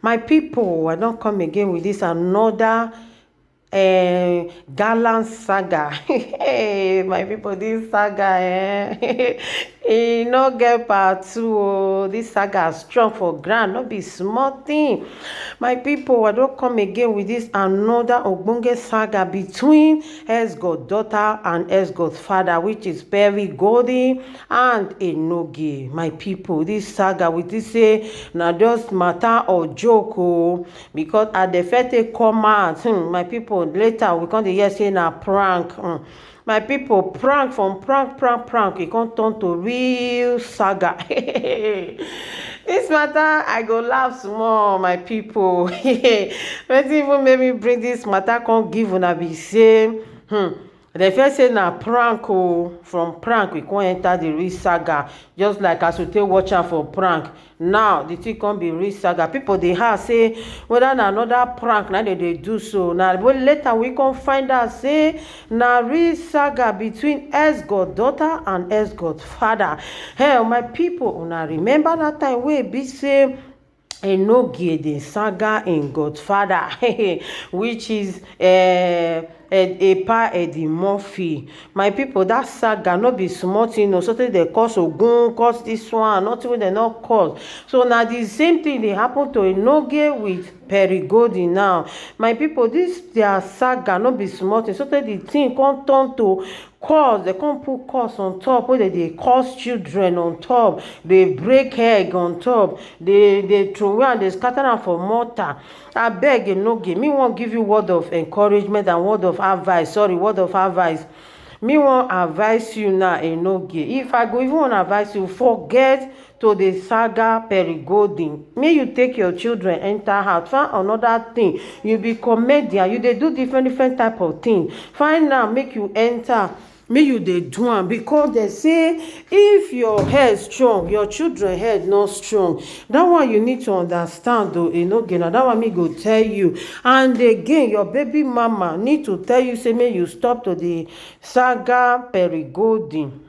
My people, I don't come again with this another gallant saga. Hey, my people, this saga e no get part two. This saga strong for ground, not be small thing. My people, I don't come again with this another ogbonge saga between ex-god daughter and ex-god father, which is Perry Golding and Enogie. My people, this saga with this say na just matter of joke, because at the first come out, my people, later we come to hear say na prank. My people, prank from prank e come turn to real saga. This matter I go laugh small, my people. Wetin even make me bring this matter come give una be say the first say na prank. From prank we come enter the real saga, just like as we take watch am for prank. Now the thing come be real saga. People dey ask say whether na another prank na dem dey do so. Now later we come find out say na real saga between ex-god daughter and ex-god father. Hey, my people, una remember that time wey be say Enogie the saga in Godfather, which is Epa Eddie Murphy. My people, that saga no be small thing. So they cause Ogun, cause this one, nothing wey dem not cause. So now the same thing dey happen to Enogie with Perry Golding now. My people, this their saga no be small thing. So the thing come turn to cause, they come put cause on top wey they cause children on top, they break egg on top, they throw away and they scatter am for mortar. Abeg Enogie, me wan give you word of encouragement and word of advice. Word of advice. Me wan advise you now, Enogie. If I go even wan advise you, forget to the saga Perry Golding. May you take your children enter house, find another thing. You be comedian, you dey do different type of thing. Find now, make you enter, make you dey do am, because they say if your head strong, your children head not strong. That one you need to understand though, Enogie. Now that one me go tell you. And again, your baby mama need to tell you, say make you stop to the saga Perry Golding.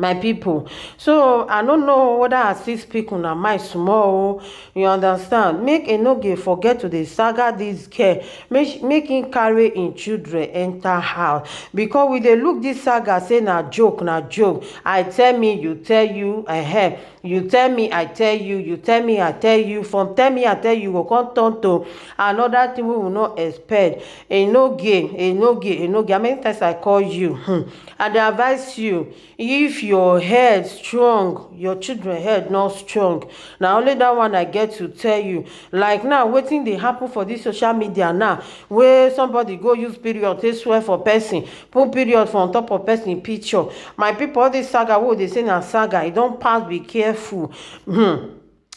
My people, so I don't know whether I still speak on my small, you understand. Make Enogie forget to the saga this care, make him carry in children enter house, because we dey look this saga say na joke. I tell me, you tell you, you tell me, I tell you, you tell me, I tell you. From tell me, I tell you go come turn to another thing we will not expect. Enogie, how many times I call you? I dey advise you, if your head strong, your children head not strong. Now only that one I get to tell you. Like now, wetin dey happen for this social media now, where somebody go use period take swear for person, put period for on top of person picture. My people, all this saga wey they say na saga, e don pass, be careful.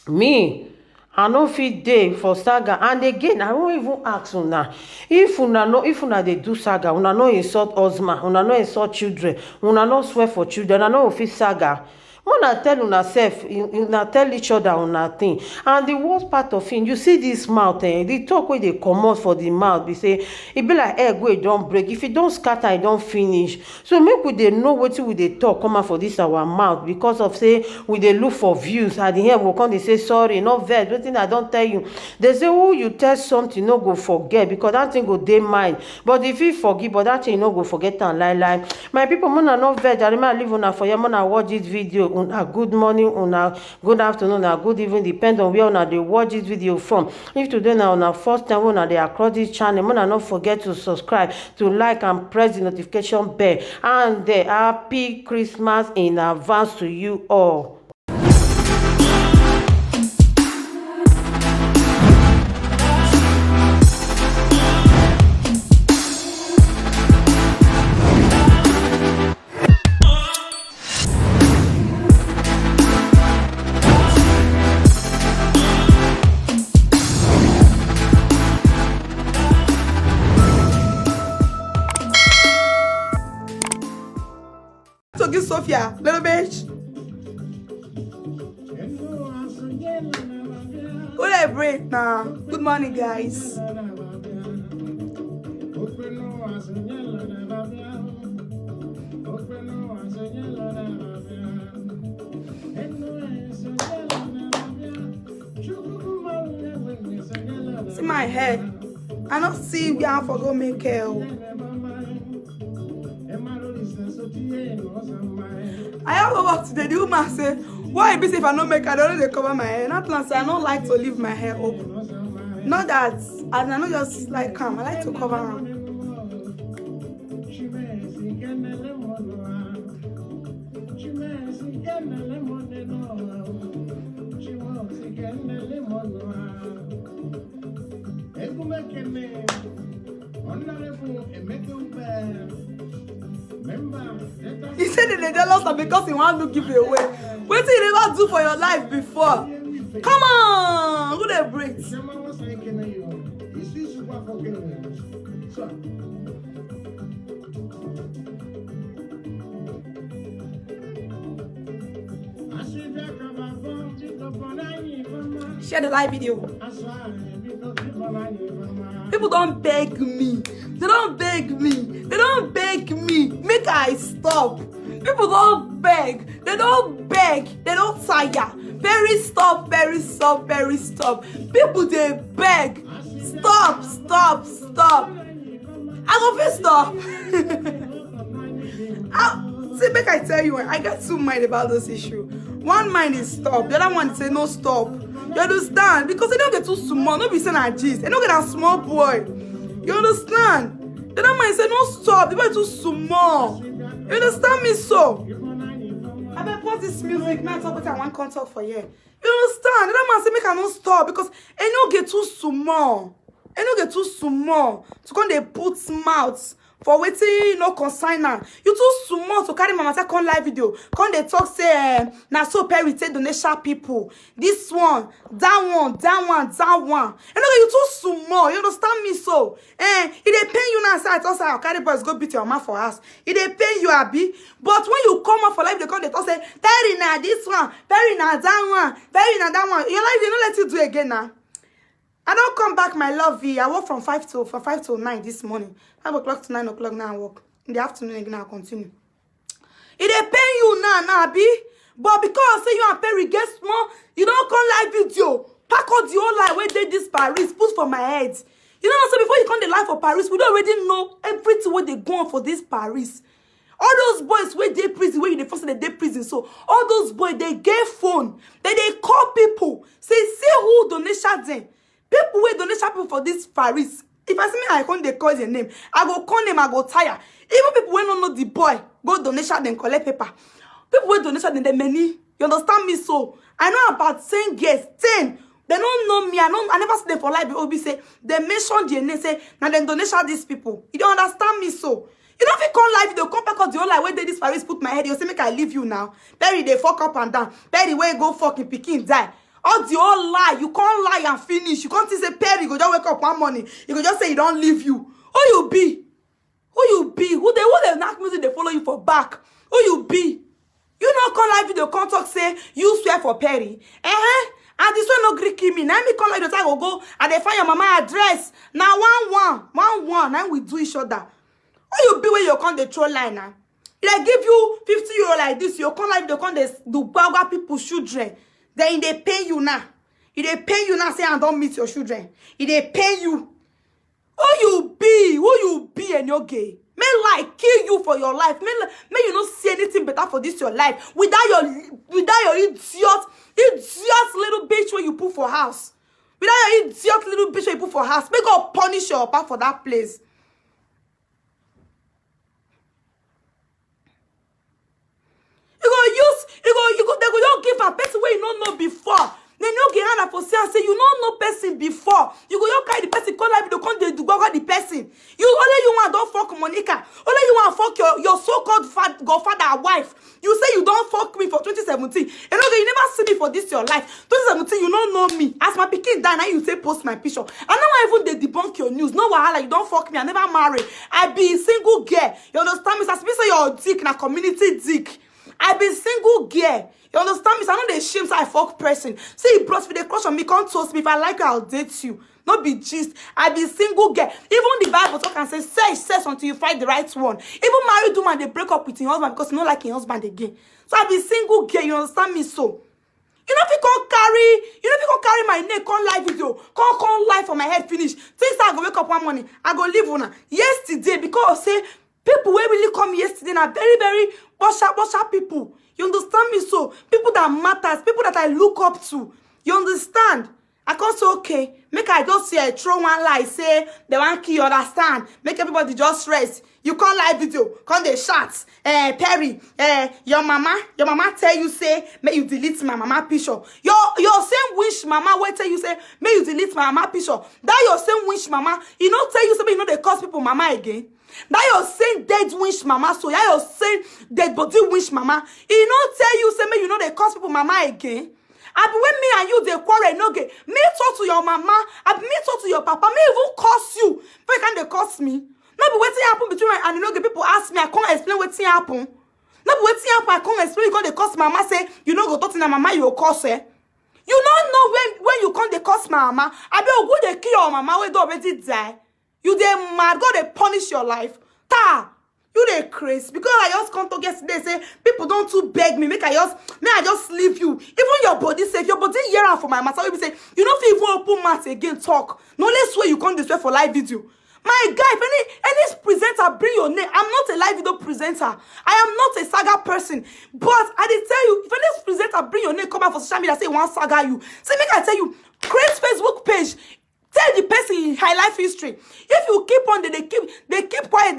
Me, I no fit dey for saga. And again, I won't even ask una, if una dey do saga, una no insult husband, una no insult children, una no swear for children, una no fit saga. Una tell una sef, una tell each other una thing. And the worst part of it, you see this mouth, the talk wey dey comot for the mouth be say e be like egg wey don break. If e don scatter, e don finish. So make we dey know wetin we dey talk come out for this our mouth, because of say we dey look for views. At the end we come dey say sorry, no vex, wetin I don tell you. They say who you tell something no go forget, because that thing go dey mind. But if you forgive, but that thing no go forget am lie. My people, una no vex. I remember leave una for here, una watch this video. Una good morning, una good afternoon, una good evening, depend on where una dey watch this video from. If today na una first time una dey across this channel, una no forget to subscribe, to like and press the notification bell. And happy Christmas in advance to you all. So give Sophia little bitch. Go let break now. Good morning, guys. my hair. I not see where I for go make hair. I have a work today. The woman say, why be if I don't make, I don't know they cover my hair. Not plan say I don't like to leave my hair open. Not that, I don't just like calm. I like to cover them. He said they jealous because he want to give it away. What did you never do for your life before? Come on, who they break? Share the live video. People don't beg me. They don't beg me. They don't beg me. Make I stop. People don't beg. They don't beg. They don't tire. Very stop. Very stop. Very stop. People they beg. Stop. Stop. Stop. I go first stop. See, make I tell you, I got two minds about this issue. One mind is stop. The other one say no stop. You understand? Because they don't get too small. No be saying a gist. They don't get a small boy. You understand? The other mind say no stop. The boy too small. You understand me so? I better pause this music. Now talk about I want contact for you. You understand? The other man say make I no stop because I no get too small. I no get too small. To come they put mouths. For waiting, no consigner. You too small to carry mama say come live video. Come they talk say na so Perry take donation people. This one, that one, that one, that one. And okay, you too small. You understand me so? If they pay you now, say I thought say I'll carry boys go beat your man for us. If they pay you abi. But when you come out for live, they come they talk say Perry na this one, Perry na that one, Perry na that one. Your life they don't let you do again now. I don't come back, my lovey. I work from 5 to 9 this morning. 5 o'clock to 9 o'clock now I work. In the afternoon again I'll continue. It they pay you now, Abi. But because say you and Perry get small, you don't come live video. Pack out the whole life where they this Paris, put for my head. You know so before you come the live for Paris, we don't already know everything where they go on for this Paris. All those boys where they prison, where you the first they prison. So all those boys they get phone. Then they call people. Say see who donation them. People who donation people for this Paris. If I see me, I can't call their name. I go call them, I go tire. Even people who don't know the boy, go donation them, collect paper. People who donation them, they many. You understand me so? I know about 10 guests, 10. They don't know me. I never see them for life. They say, they mention their name, say, now they donation these people. You don't understand me so? You know if you come live, they'll come back out the whole life where they this Paris put my head. You'll say, make I leave you now. Perry, they fuck up and down. Perry, where you go fucking Peking die. All the whole lie, you can't lie and finish. You can't say Perry, you go just wake up one morning. You go just say you don't leave you. Who you be? Who you be? Who they knock music, they follow you for back. Who you be? You know come live video contact say you swear for Perry. And this one no Greek me. Now me call like the time go and they find your mama address. Now one. Now we do each other. Who you be when you come the troll line now? If I give you 50 euro like this, you come live, they come they do bag people's children. Then they pay you now. If they pay you now, say I don't meet your children. If they pay you, who you be and you're gay. May like kill you for your life. May you not see anything better for this your life. Without your idiot little bitch where you put for house. Without your idiot little bitch where you put for house. May God punish your papa for that place. They go just give a person where you don't know before. Then you get hand for say and say you don't know person before. You go just carry the person, call life, you don't do the person. You only you want don't fuck Monica. Only you want fuck your so-called godfather wife. You say you don't fuck me for 2017. You know you never see me for this your life. 2017 you don't know me. As my pikin die now you say post my picture. And now I even they debunk your news. No wahala, you don't fuck me. I never marry. I be single girl. You understand me? So say your dick na community dick. I be single girl. You understand me? So I know they shame so I fuck person. Say you brought for the crush on me, can't toast me. If I like you, I'll date you. Not be gist. I be single girl. Even the Bible talk and say, sex until you find the right one. Even married woman, they break up with your husband because you don't like your husband again. So I be single girl. You understand me so? You know if you can't carry my name, come live video, come live for my head finish. Things I go wake up one morning, I go leave una. Yesterday, because say people wey really come yesterday na very, very bosha people. You understand me? So people that matters, people that I look up to. You understand? I can't say, okay, make I just say, throw one lie, say, they want to understand, make everybody just rest. You can't live video, can't they shots, Perry, your mama tell you, say, may you delete my mama picture. Your same wish mama will tell you, say, may you delete my mama picture. That your same wish mama, you know, tell you, say, you know, they cause people mama again. That your same dead wish mama, so that your same dead body wish mama, you know, tell you, say, may you know, they cause people mama again. I be when me and you they quarrel no get. Me talk to your mama, I be me talk to your papa, me even curse you. But can they curse me? No be wetin happen between me and you know the people ask me, I can't explain wetin happen. No be wetin happen, I can't explain because they curse mama say you know go talk to my mama, you will curse her. You don't know when you come they curse my mama. I be go they kill your mama when they already die. You they mad, God they punish your life. Ta! You dey crazy because I just come to yesterday say people don't too beg me may I just leave you. Even your body say if your body hear out for my matter, we say you don't feel even open mouth again talk. No less way you come this way for live video. My guy, if any presenter bring your name, I'm not a live video presenter. I am not a saga person. But I did tell you, if any presenter bring your name come out for social media say one saga you. Say make I tell you, create Facebook page. Tell the person in high life history. If you keep on, they keep quiet,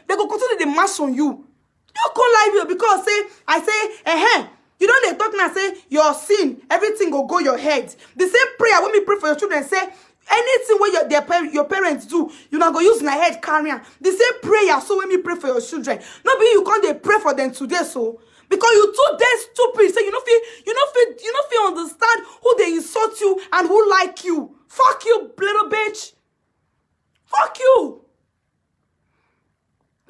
they go continue the mash on you. You call live video because I say, you know they talk now say your sin, everything will go your head. The same prayer when we pray for your children say anything where your parents do, you not go use my head carry on. The same prayer so when we pray for your children. Not be you can't they pray for them today so. Because you too damn stupid. Say you don't feel understand who they insult you and who like you. Fuck you, little bitch. Fuck you.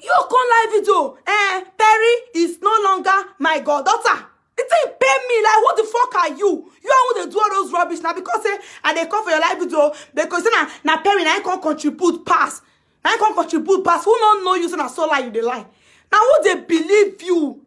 You come live video. Perry is no longer my goddaughter. They say pay me like what the fuck are you? You are who they do all those rubbish now because and they come for your live video because na Perry na can't contribute pass. I can't contribute pass. Who don't know you so na so lie you they lie. Now who they believe you?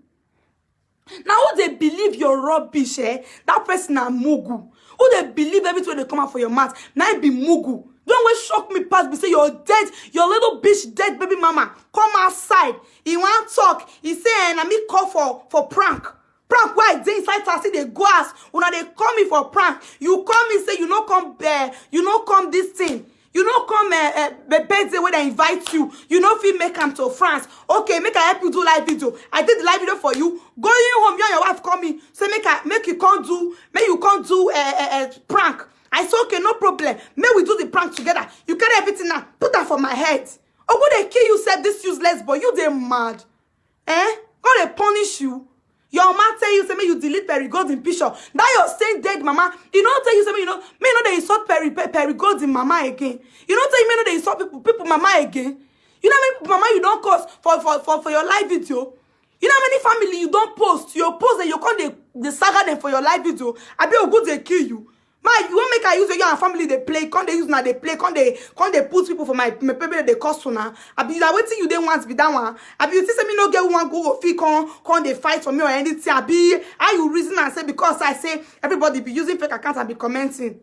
Now who they believe your rubbish, that person are mugu. Who they believe everything they come out for your mouth. Now it be mugu. Don't wait shock me past me say you're dead, your little bitch dead baby mama. Come outside. He want talk. He say and me call for prank. Prank why they inside to see they go ask. When they call me for prank, you call me say you no come this thing. You know come the birthday when I invite you. You know if you make come to France. Okay, make I help you do live video. I did the live video for you. Going home, you and your wife call me. Say make you can't do prank. I say okay, no problem. May we do the prank together. You carry everything now. Put that for my head. Oh, would they kill you? Said this useless boy. You they mad? God they punish you. Your mama tell you, say me you delete Perry Golden picture. Now you're saying dead, mama. You don't tell you, say me, you know they insult Perry Golden mama again. You don't tell me, they insult people mama again. You know how many mama you don't cause for your live video. You know how many family you don't post. You post and you can't they saga them for your live video. I be a good they kill you. My, you won't make I use your and family they play. Can't they use now they play? Can't they put people for my people they cost now? I be that waiting you didn't want to be that one. I be you say me no get one go fee can't they fight for me or anything? I be how you reason and say because I say everybody be using fake accounts and be commenting.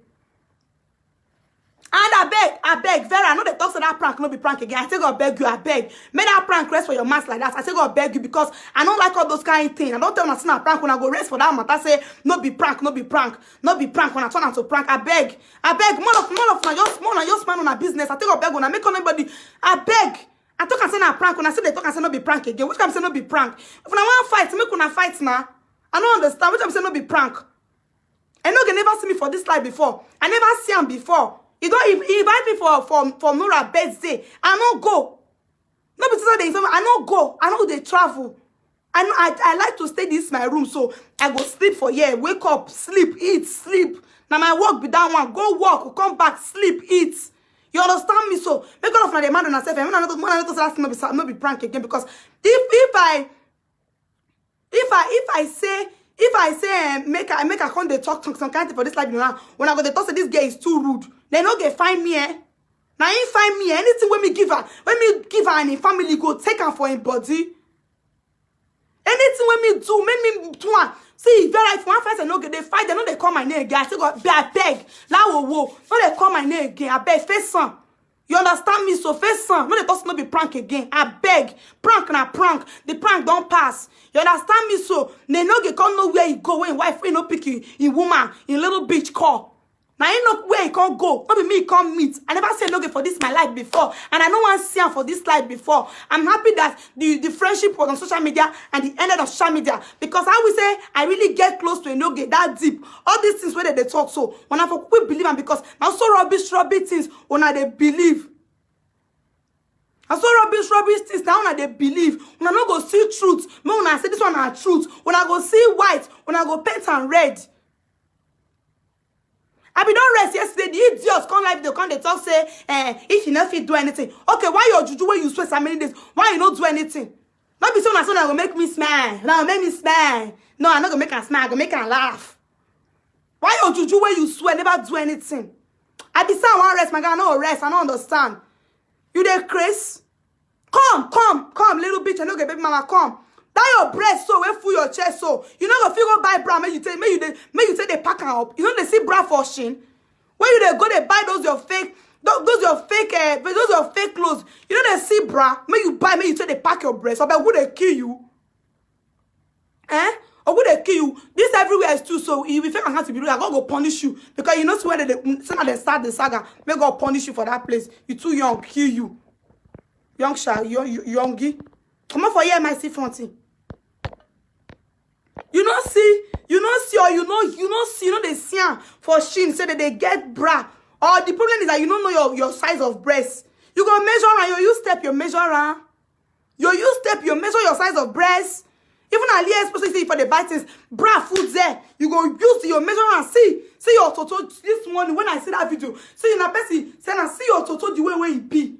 And I beg, Vera, I know they talk so that prank no be prank again. I say God beg you, I beg. Make that prank rest for your mouth like that. I say God beg you because I don't like all those kind of things. I don't tell myself a prank when I go rest for that month. I say no be prank when I turn out to prank. I beg. More of my just man on a business. I take God beg when I make anybody. I beg. I talk and say na prank when I say they talk and say no be prank again. Which time say no be prank? If I want fight, make una fight now. I don't understand. Which time say no be prank? I know they never see me for this live before. I never see him before. He invite me for Nora birthday. I don't go. No, because I don't go. I know they travel. I like to stay this my room, so I go sleep for here. Wake up, sleep, eat, sleep. Now my work be that one. Go work, come back, sleep, eat. You understand me? So make all of my demand on myself. I'm not last not be prank again because if I say make a con they talk some kind of for this life now. When I go they talk say this girl is too rude. They no get find me Now he find me anything when me give her and in family go take her for him body. Anything when me do, make me do her See, if one person no get they fight, they no they call my name again. I still got I beg. La wo. No they call my name again. I beg face son. You understand me? So face son. No they just no be prank again. I beg. Prank na prank. The prank don't pass. You understand me? So they no get come nowhere you go when wife no pick in woman in little beach call. Now you know where he can't go. Not be me come meet. I never said no for this my life before. And I don't want to see him for this life before. I'm happy that the friendship was on social media and the ended on social media. Because I will say I really get close to a no get that deep. All these things where they talk so. When I for quick believe and because now so rubbish things when I they believe. And so rubbish things now when I they believe. When I not go see truth. When I say this one are truth. When I go see white. When I go paint and red. I be don't rest yesterday. The idiots come live, they come, they talk, say, if you not fit do anything. Okay, why your juju when you sweat so many days? Why you not do anything? Not be so na gonna make me smile. Now make me smile. No, I'm not gonna make her smile, I'm gonna make her laugh. Why your juju when you sweat, never do anything? I be saying I want rest, my God, I no rest, I don't understand. You there, Chris? Come, little bitch, I no get baby mama, come. That your breast so we full your chest so you know go feel go buy bra make you take they pack her up. You know they see bra for shin. When you they go they buy those your fake clothes. You know they see bra make you buy make you take they pack your breast. But who they kill you? Or who they kill you? This everywhere is too so if you feel have to be real, I go punish you because you know where they start the saga. May God punish you for that place. You too young, kill you. Young child, youngie. Come on for here, my C-40. You know they see for shin say that they get bra. Or the problem is that you don't know your size of breast. You go measure and you step your measure around. You measure your size of breast. Even AliExpress say for the buy things, bra food there. You go use your measure and see your toto this morning when I see that video. See in a person say and see your toto the way it be.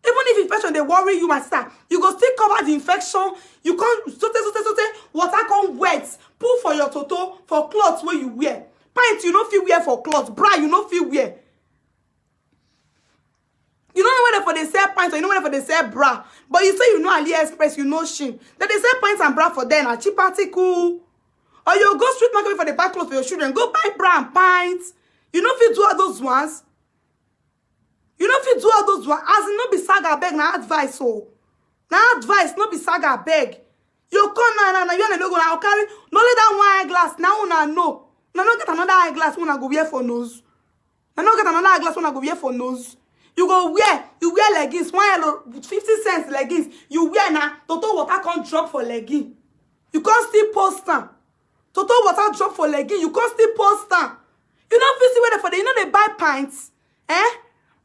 Even if infection they worry you, my sister, you go still cover the infection. You can't sote, water come wet. Pull for your toto for clothes where you wear. Pint you no fit wear for clothes. Bra you no fit wear. You don't know whether for they sell pints or you know whether for they sell bra. But you say you know AliExpress, you know Shein. That they sell pints and bra for them a cheap article. Or you go street market for the back clothes for your children. Go buy bra and pints. You know if you do all those ones. You know if you do all those ones, as in no be saga beg na advice so. Na advice no be saga beg. You come now you no go now carry no let that one eyeglass now una know. Now no get another eyeglass when I go wear for nose. Now no get another eyeglass when I go wear for nose. You wear leggings, 50 cents leggings. You wear now, total water can't drop for legging. You can't still post them. Total water drop for legging, you can't still post them. You know if you see whether for you know they buy pints.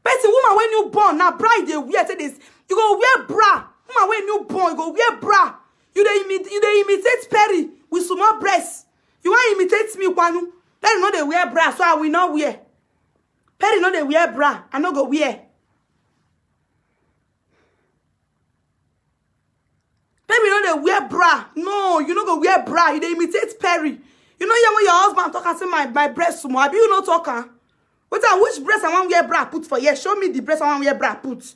Person woman when you born now bra they wear say this. You go wear bra. Woman when you born you go wear bra. You they imitate Perry with small breasts. You want imitate me Kwanu? Let you know they wear bra so I will not wear. Perry know they wear bra. I no go wear. Perry know they wear bra. No, you no go wear bra. You they imitate Perry. You know when your husband talk and say my breast small. Abi you no talk which breast I want wear bra put for? Yeah, show me the breast I want wear bra put.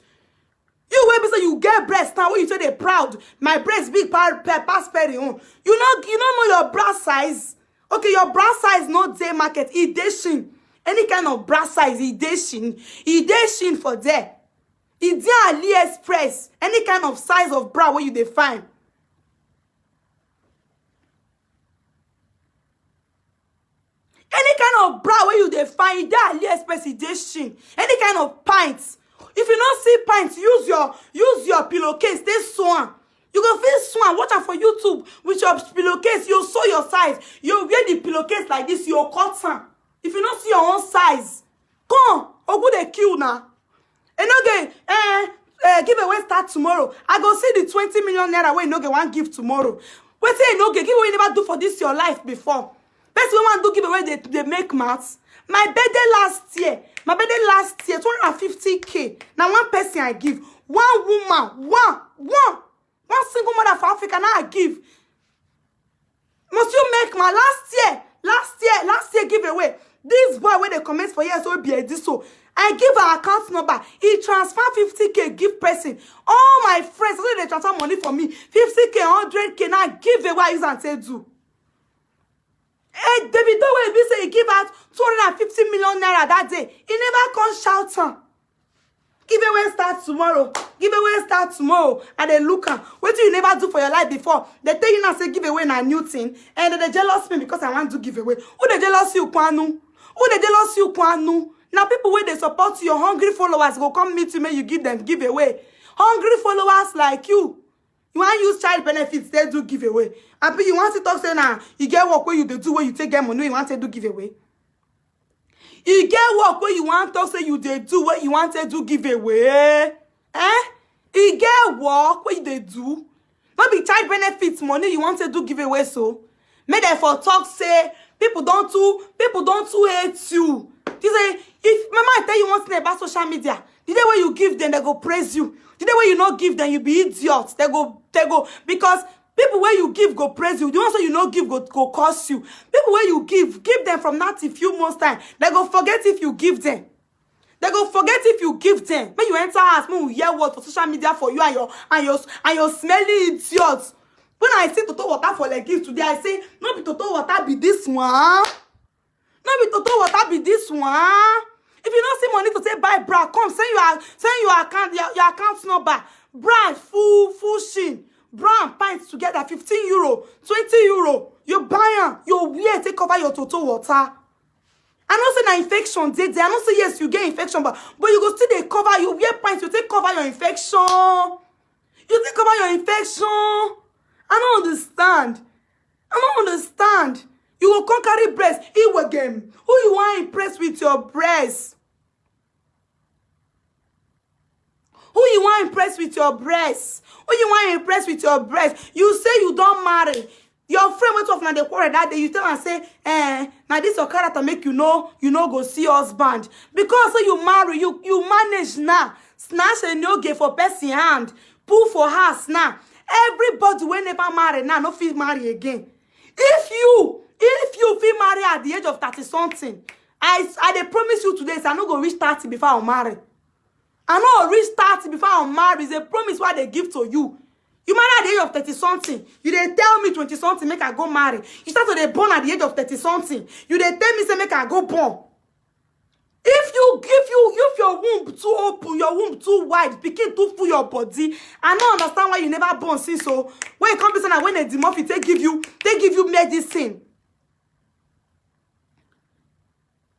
You will be say you get breast now when you say they proud. My breast big pass Perry on. You don't know your bra size. Okay, your bra size no day market. It dey Shein. Any kind of bra size, it dey Shein. It dey Shein for there. It dey AliExpress. Any kind of size of bra where you dey find. Any kind of bra where you dey find, it dey AliExpress, it dey Shein. Any kind of pints. If you don't see pints, use your pillowcase. They swan. You go feel swan. Watch out for YouTube with your pillowcase. You sew your size. You wear the pillowcase like this. You cut some. If you don't see your own size, come. Or go they kill now. And okay, giveaway start tomorrow. I go see the 20 million naira where you no get one give tomorrow. Wait say no get giveaway you never do for this your life before. Best we want to do giveaway they make maths. My birthday last year, 250K. Now one person I give, one woman, one single mother for Africa. Now I give. Must you make my last year giveaway? This boy when they comment for years will be a so. I give her account number. He transfer 50K give person. All my friends, so they transfer money for me. 50K, 100K. Now give away use and say do. Davido wey be say he give out 250 million naira that day. He never come shout am. Giveaway start tomorrow. Giveaway start tomorrow. And they look am. What you never do for your life before? They tell you now say giveaway na new thing. And they jealous me because I want to give away. Who they jealous you, Kwanu? Who they jealous you, Kwanu? Now people where they support your hungry followers go come meet you, make you give them giveaway. Hungry followers like you. You want use child benefits, they do giveaway. And you want to talk say now, you get work where you do where you take get money, you want to do giveaway. You get work where you want to say you do what you want to do giveaway. Eh? You get work where they do. Not be child benefits money you want to do giveaway so. May therefore talk say people don't too hate you. They say if mama I tell you one thing about social media, the day when you give them they go praise you. The day when you not give them you be idiots. They go because people where you give go praise you. The ones that you not give go curse you. People where you give them from that a few months time. They go forget if you give them. They go forget if you give them. When you enter house, when we hear word for social media for you and your smelly idiots. When I see Toto water for like gift today, I say, no be Toto water be this one. No be Toto water be this one. If you don't see money to say buy bra, come send your account number. Bra full shin. Bra and pints together, 15 euro, 20 euro. You buy them, you wear take cover your Toto water. I don't say na infection dey there. I don't say yes you get infection, but you go still dey cover. You wear pints, you take cover your infection. You take cover your infection. I don't understand. I don't understand. You will come carry breast. Again. Who you want to impress with your breast? Who you want to impress with your breast? Who you want to impress with your breast? You say you don't marry. Your friend went off na the quarrel that day. You tell and say, now this your character make you know go see husband. Because so you marry, you manage now. Snatch a no get for person hand. Pull for house now. Everybody will never marry now, no feel marry again. If you feel marry at the age of 30 something, I dey promise you today, so I no go reach 30 before I marry. I no reach 30 before I marry. It's a promise what they give to you. You marry at the age of 30 something. You dey tell me 20 something make I go marry. You start to dey born at the age of 30 something. You dey tell me say make I go born. If your womb too open, your womb too wide, pikin too full your body, I don't understand why you never born since so. When it comes to say when they demorph, they give you medicine.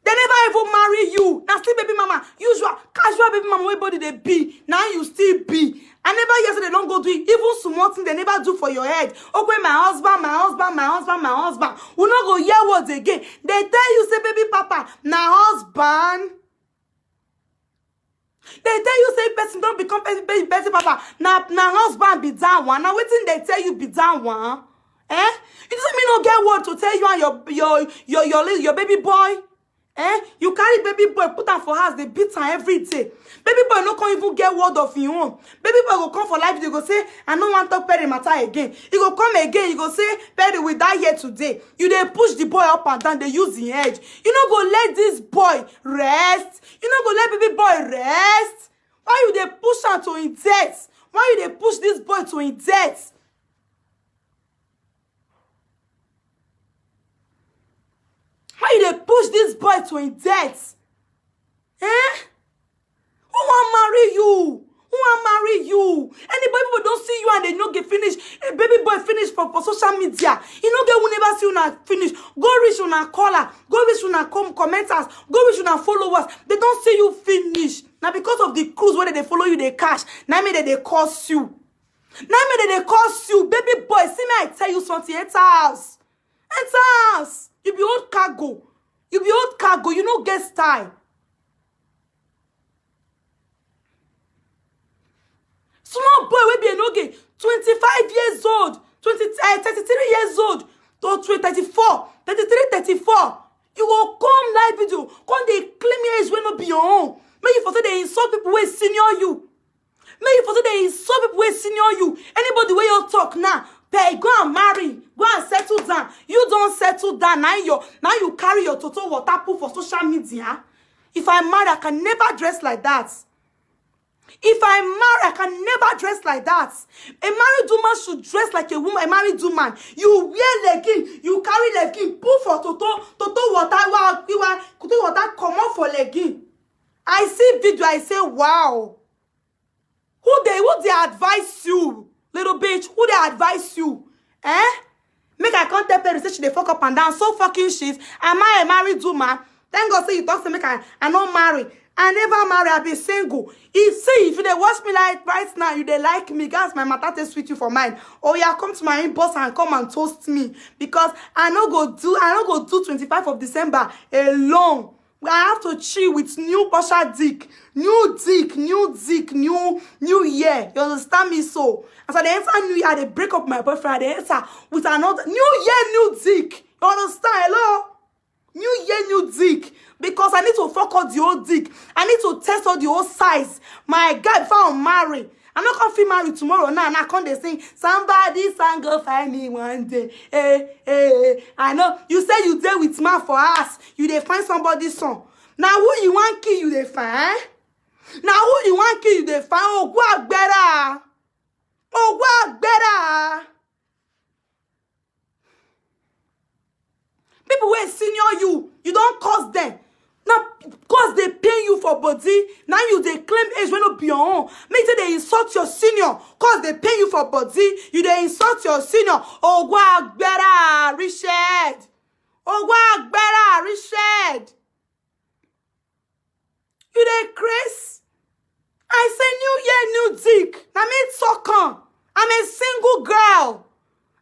They never even marry you. Now still baby mama, usual casual baby mama, everybody they be. Now you still be. I never hear say they don't go do it. Even small thing they never do for your head. Okay, my husband. We not go hear words again. They tell you say baby papa, now husband. They tell you say person don't become baby papa. Now husband be down one. Now waiting they tell you be down one. Eh? It doesn't mean no get word to tell you and your baby boy. You carry baby boy, put am for house, they beat am every day. Baby boy no come even get word of him own. Baby boy go come for life, they go say, I no want to talk Perry matter again. He go come again, he go say, Perry will die here today. You dey push the boy up and down, they use the edge. You no go let this boy rest. You no go let baby boy rest. Why you dey push am to his death? Why you dey push this boy to his death? Why you dey push this boy to his death? Who want marry you? Who want marry you? Anybody people don't see you and they no get finish. A baby boy finish for social media. You no get who never see you na finish. Go reach you na caller. Go reach you na commenters. Go reach you na followers. They don't see you finish. Now because of the cruise where they follow you, they cash. Now me they curse you. Now me they curse you. Baby boy, see me I tell you something. Enter house. Enter house. You be old cargo. You be old cargo. You no get style. Small boy will be an okay, 25 years old, 33 years old, to 34, 33, 34. You will come live video, come they claim your age will not be your own. May you for say they insult people who senior you. May you for say they insult people who senior you. Anybody where you talk now, pay, go and marry, go and settle down. You don't settle down, now you carry your total water proof for social media. If I marry, I can never dress like that. If I marry, I can never dress like that. A married woman should dress like a woman, a married woman. You wear legging, you carry legging, put for toto water, come out for legging. I see video, I say, wow. Who they advise you, little bitch? Who they advise you? Make I can't tell parents say she dey fuck up and down so fucking shit. Am I a married woman? Thank God say you talk to me, I not marry. I never marry, I be single. If you dey watch me like right now, you dey like me, guys, my matter take sweet you for mine. Oh yeah, come to my inbox and come and toast me. Because I no go do 25th of December alone. I have to chill with new Usher dick. New year. You understand me so? As I enter new year, they break up my boyfriend, they enter with another new year, new dick. You understand? Hello? New year, new dick. Because I need to fuck out the old dick. I need to test out the old size. My God, before I'm married. I'm not gonna feel married tomorrow now. And I can't they sing, somebody sang go find me one day. I know. You say you there with man for us. You they find somebody's song. Now who you want kill you they find? Now who you want kill you they find? Oh, go better. Oh, go better. People who senior you don't cause them. Now, cause they pay you for body, now you they claim age when not be your own. Make sure they insult your senior, cause they pay you for body, you they insult your senior. Oh, wow, better, Richard. Oh, wow, better, Richard. You they Chris? I say new year, new dick. Now me talk on. I'm a single girl.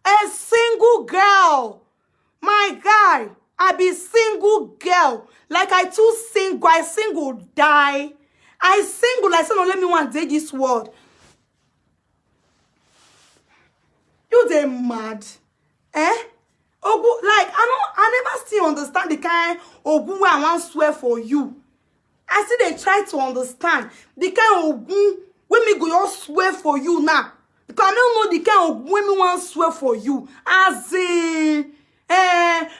A single girl. My guy, I be single girl. Like I too single, I single die. I single, like someone let me one day this world. You they mad? Ogu, like I never still understand the kind Ogu where I want swear for you. I see they try to understand the kind Ogu when me go just swear for you now. Because I don't know the kind of when me want swear for you. As in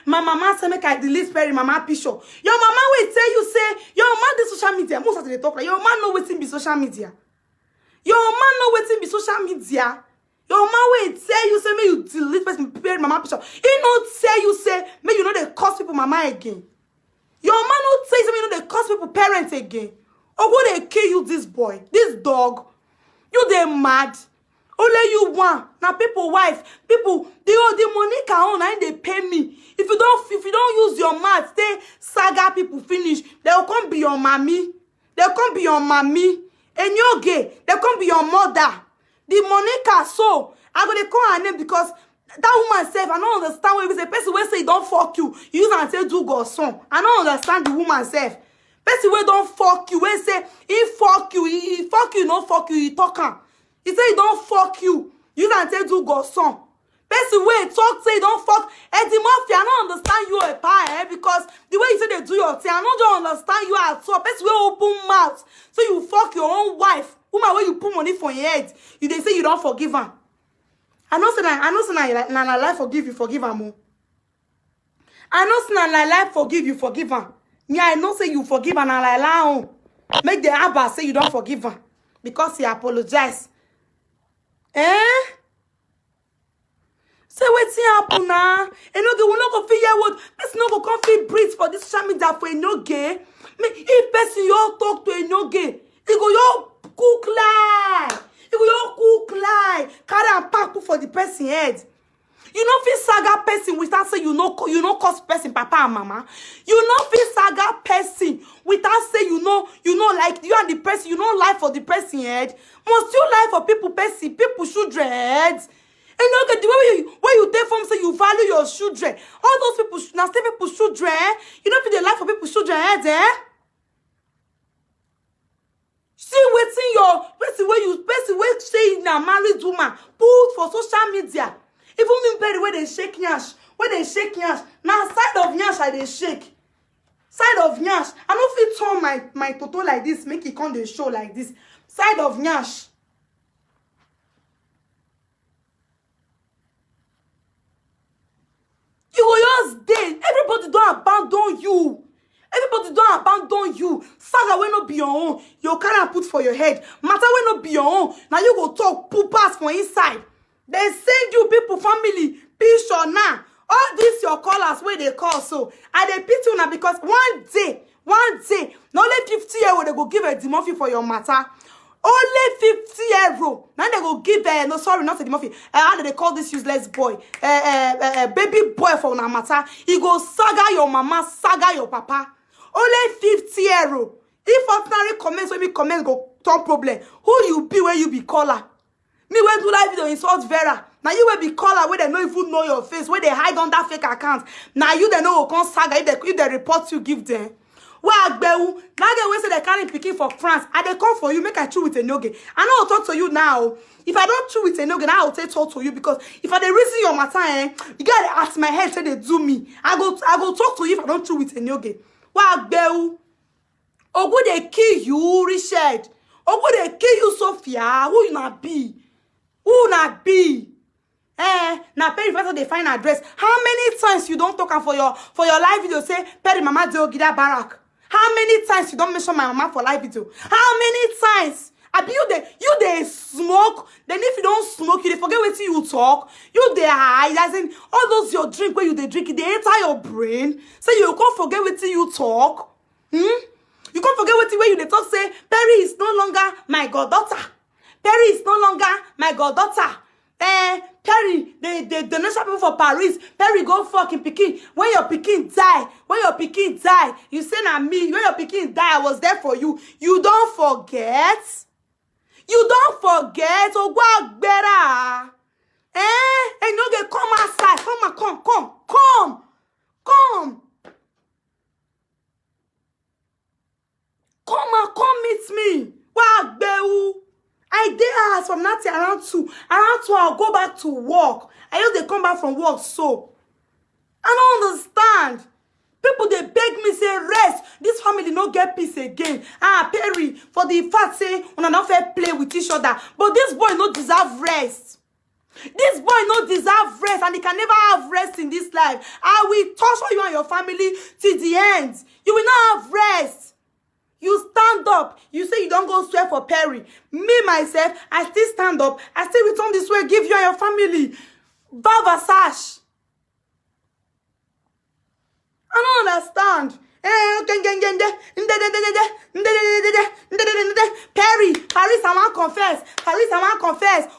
my mama say make I delete Perry mama picture. Your mama will tell you say your man the social media. Most of the talk like your man know wetin be social media. Your man know wetin be social media. Your man will tell you say make you delete Perry mama picture. He not tell you say make you know they curse people mama again. Your man not say say make you know they curse people parents again. Or go they kill you this boy, this dog. You they mad. Only you want now people wife people the money can own and they pay me. If you don't use your mouth, they saga people finish. They'll come be your mommy. They'll come be your mommy. And you're gay. They'll come be your mother. The Monica so I'm gonna call her name because that woman self I don't understand when it's a person where say don't fuck you. You use and say do God son. I don't understand the woman self. Person where don't fuck you, where say he fuck you, no fuck you, he talk am. He say he don't fuck you. You can say do God son. Person way talk say don't fuck Eddie Murphy. I don't understand you a pie, because the way you say they do your thing, I don't understand you at all. Person way open mouth. So you fuck your own wife. Woman where you put money for your head. You they say you don't forgive her. I know say na life forgive you, forgive her more. I know say na life forgive you, forgive her. Me, I know say you forgive her na la. Make the Abba say you don't forgive her because he apologize. Say wetin happen na? Enoge we no go fit hear what. Person no go come fit breathe for this social media for Enoge. If person you talk to Enoge, he go you cook lie. He go you cook lie. Carry and pack for the person head. You know fit saga person without say you know cause person papa and mama. You know fit saga person without say you know like you and the person you know lie for the person head. Must you lie for people children heads? And okay, the way you take from say you value your children. All those people now still people children. You know fit they lie for people children heads, See waiting your person where say na married woman put for social media. Even me very where they shake nyash. Now side of nyash I they shake. Side of nyash. I don't fit turn my toto like this, make it come the show like this. Side of nyash. You will just dead. Everybody don't abandon you. Everybody don't abandon you. Saga will not be your own. You carry and put for your head. Matter will not be your own. Now you go talk poopas for inside. They send you people, family, picture now. All this your callers where they call so. And they pity now because one day, not only 50 euro they go give a Dimorphy for your matter. Only 50 euro. Now they go give no sorry, not a Dimorphy. How do they call this useless boy? Baby boy for una matter. He go saga your mama, saga your papa. Only 50 euro. If ordinary comments when me comments go top problem. Who you be when you be caller? Me when do live video insult Vera. Now you will be caller where they don't even know your face, where they hide on that fake account. Now you they know come saga if they report you give them. Well, now they say they carry picking for France. And they come for you, make I chew with a noge. I know I'll talk to you now. If I don't chew with a noge, now I'll talk to you because if I dey reason your matter, you gotta ask my head say they do me. I go talk to you if I don't chew with a noge. Well, Ogu they kill you, Richard. Ogu they kill you, Sophia. Who you not be? Who not be? Now Perry first they find address. How many times you don't talk for your live video say Perry mama do Gida Barak? How many times you don't mention my mama for live video? How many times? I be you they smoke. Then if you don't smoke, you they forget what you talk. You they high. As in all those your drink where you they drink, they enter your brain. So you can't forget what you talk. You can't forget what you they talk. Say Perry is no longer my goddaughter. Perry is no longer my goddaughter. Perry, the donation people for Paris. Perry go fucking Pekin. When your Pekin die, you say na me. When your Pekin die, I was there for you. You don't forget. Oh, go better. And you get come outside. Come meet me. Wow, Beu. I did ask from that around 2. Around 2, I'll go back to work. I used to come back from work, so. I don't understand. People, they beg me, say, rest. This family no get peace again. Perry, for the fact, say, when I fair play with each other. But this boy no deserve rest. This boy no deserve rest, and he can never have rest in this life. I will torture you and your family till the end. You will not have rest. You stand up. You say you don't go swear for Perry. Me, myself, I still stand up. I still return this way, give you and your family. Bavasash. I don't understand. Perry, Paris, I want confess.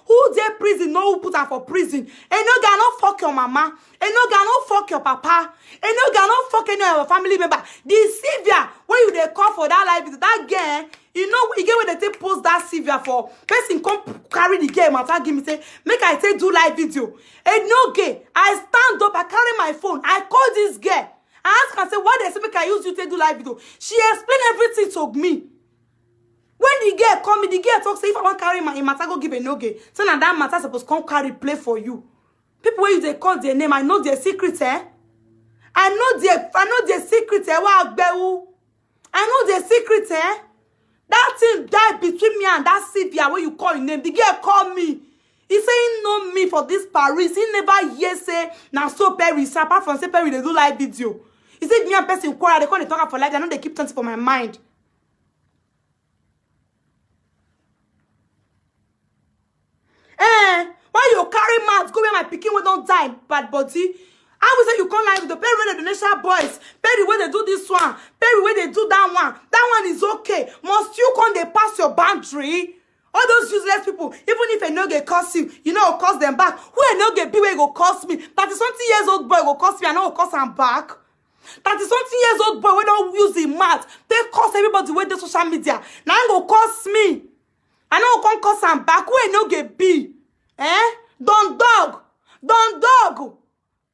Who dare prison? No, who put her for prison. And no guy no fuck your mama. And no guy no fuck your papa. And no guy no fuck any of your family member. The Sylvia, when you they call for that life, that girl, you know, you get when they take post that Sylvia for person come carry the game and give me say, make I take do live video. And no gay, I stand up, I carry my phone, I call this girl. I ask her, say, why they say make I use you to do live video? She explained everything to me. When the girl call me, the girl talk, say, if I want to carry my matter, go give a no gay. So now that matter supposed to come carry play for you. People when you they call their name, I know their secret, I know their secret, I know their secret, That thing died between me and that Sylvia where you call your name. The girl called me. He say he know me for this Paris. He never hear say now so Perry. Apart from say Perry, they do live video. He said me and person quarrel. They call they talk for life. I know they keep things for my mind. Why you carry mouth? Go where my pikin will don't die, bad body. I will say you come live with the Perry where the donation boys. Perry where they do this one. Perry where they do that one. That one is okay. Must you come they pass your boundary? All those useless people, even if a no get cost you, you know, cost them back. Who a no get be where go cost me? 30-something years old boy go cost me, I know cost them back. 30-something years old boy, we don't use the math. They cost everybody with the social media. Now it go cost me. I know come cost them back. Who a no get be? Don't dog.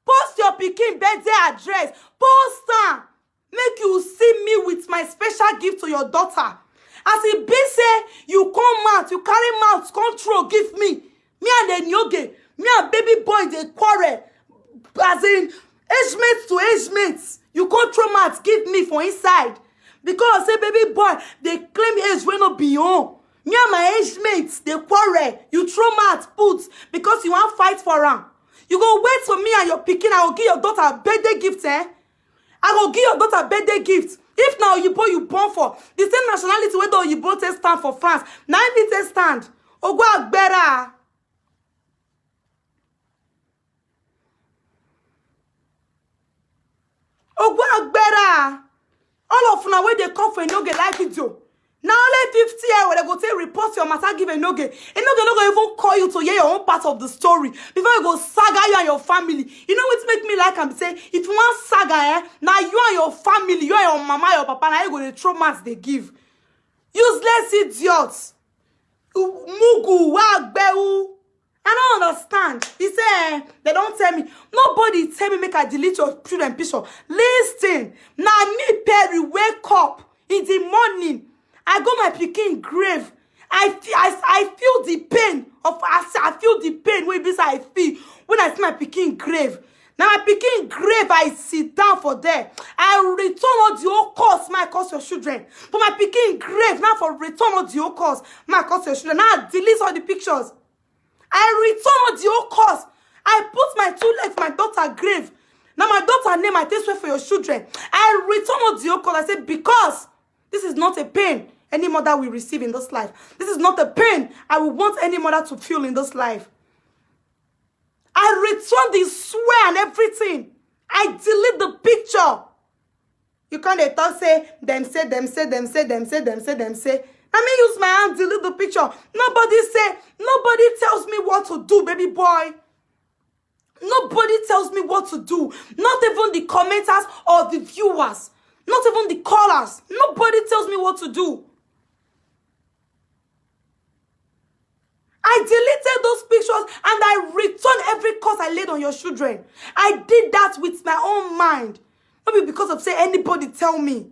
Post your Pekin birthday address. Post them. Make you see me with my special gift to your daughter. As it be say, you come out, you carry mouth, control, give me. Me and the nyoge, me and baby boy, they quarrel. As in, age mates to age mates. You control mouth, give me for inside. Because say baby boy, they claim age when not beyond. Me and my age mates, they quarrel. You throw mouth, put, because you want fight for her. You go wait for me and your Pekin, I will give your daughter a birthday gift, I will give your daughter a birthday gift. If now Oyibo you born for, the same nationality where the Oyibo take stand for France, now me take stand. Ogwa Agbera. Ogwa Agbera. All of now where they come for a no get like video. Now only 50 years when they go take report your matter, give a no get. A no get no go even call you to hear your own part of the story before you go saga you and your family. You know what make me like I'm saying? If you want saga, now you and your family, you and your mama, your papa, now you go the traumas they give. Useless idiots. Mugu, Wagbeu. I don't understand. He said, they don't tell me. Nobody tell me make I delete your children picture. Listen. Now me, Perry, wake up in the morning. I go my pikin grave. I feel the pain of I feel the pain when I feel when I see my pikin grave. Now my pikin grave, I sit down for there. I return all the whole cost, my cost your children. For my pikin grave, now for return all the whole cost, my cost your children. Now I delete all the pictures. I return all the whole cost. I put my 2 legs for my daughter grave. Now my daughter name I take swear for your children. I return all the whole cost. I say because this is not a pain any mother will receive in this life. This is not a pain I will want any mother to feel in this life. I return the swear and everything. I delete the picture. You can't talk say. Let me use my hand, delete the picture. Nobody tells me what to do, baby boy. Nobody tells me what to do. Not even the commenters or the viewers. Not even the callers. Nobody tells me what to do. I deleted those pictures and I returned every cost I laid on your children. I did that with my own mind. Not because of say anybody tell me.